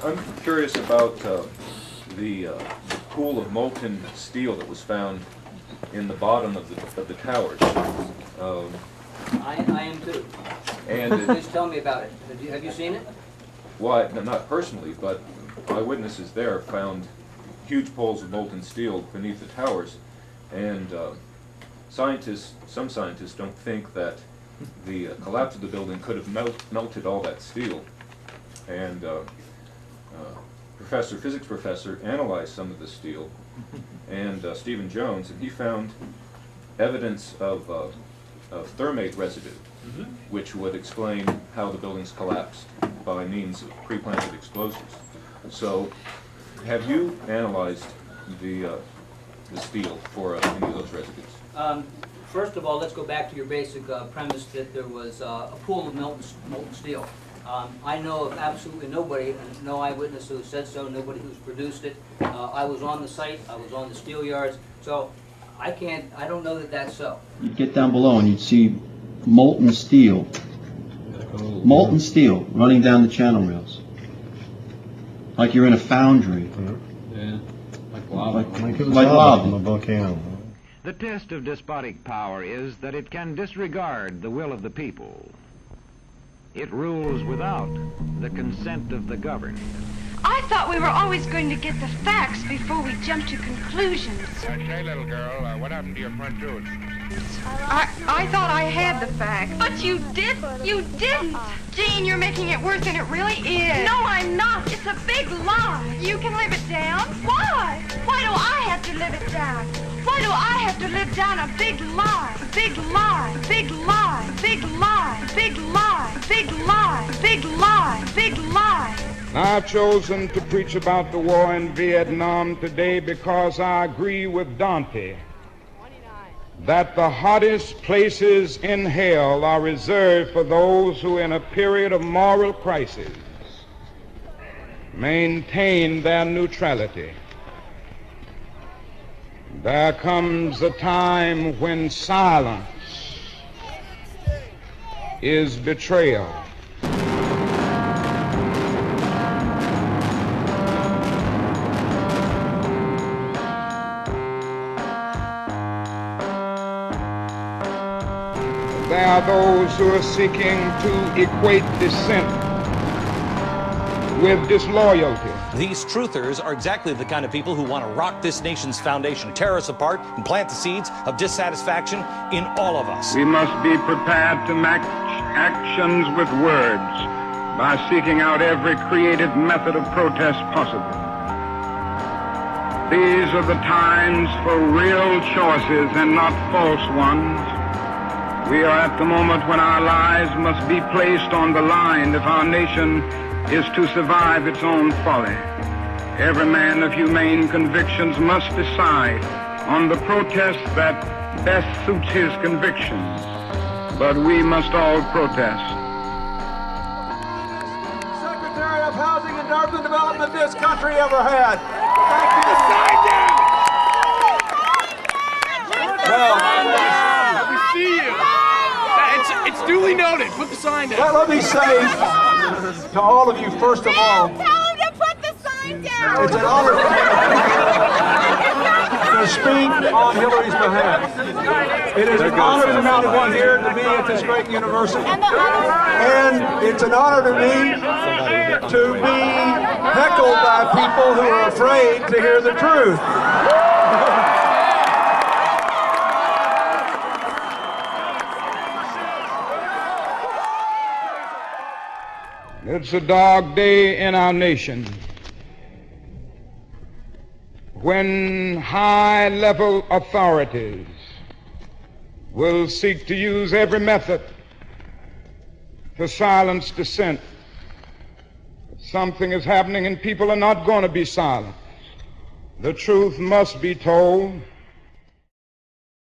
I'm curious about the pool of molten steel that was found in the bottom of the towers. I am too. And Please tell me about it. Have you seen it? Well, not personally, but eyewitnesses there found huge pools of molten steel beneath the towers, and some scientists don't think that the collapse of the building could have melted all that steel. And physics professor analyzed some of the steel, and Stephen Jones, and he found evidence of thermate residue, which would explain how the buildings collapsed by means of pre-planted explosives. So, have you analyzed the steel for any of those residues? First of all, let's go back to your basic premise that there was a pool of molten steel. I know of absolutely nobody, no eyewitness who said so, nobody who's produced it. I was on the site, I was on the steel yards, so I don't know that that's so. You'd get down below and you'd see molten steel running down the channel rails. Like you're in a foundry. Yeah, like lava. Like lava from a volcano. The test of despotic power is that it can disregard the will of the people. It rules without the consent of the governed. I thought we were always going to get the facts before we jumped to conclusions. Say, little girl, what happened to your front tooth? I thought I had the facts. But you didn't. You didn't. Jean, you're making it worse than it really is. No, I'm not. It's a big lie. You can live it down. Why? Why do I have to live it down? Why do I have to live down a big lie? Big lie. Big lie. Big lie. Big lie. Big lie. Big lie. Big lie. I've chosen to preach about the war in Vietnam today because I agree with Dante that the hottest places in hell are reserved for those who in a period of moral crisis maintain their neutrality. There comes a time when silence is betrayal. There are those who are seeking to equate dissent with disloyalty. These truthers are exactly the kind of people who want to rock this nation's foundation, tear us apart, and plant the seeds of dissatisfaction in all of us. We must be prepared to match actions with words by seeking out every creative method of protest possible. These are the times for real choices and not false ones. We are at the moment when our lives must be placed on the line if our nation is to survive its own folly. Every man of humane convictions must decide on the protest that best suits his convictions. But we must all protest. Secretary of Housing and Urban Development this country ever had. Thank you. We see you. It's duly noted. Put the sign down. Let me say to all of you, first of all, Tell him to put the sign down. it's an honor for me to speak on Hillary's behalf. It is an honor for me to be here, to be at this great university. And it's an honor to me to be heckled by people who are afraid to hear the truth. It's a dark day in our nation when high-level authorities will seek to use every method to silence dissent. Something is happening and people are not going to be silent. The truth must be told.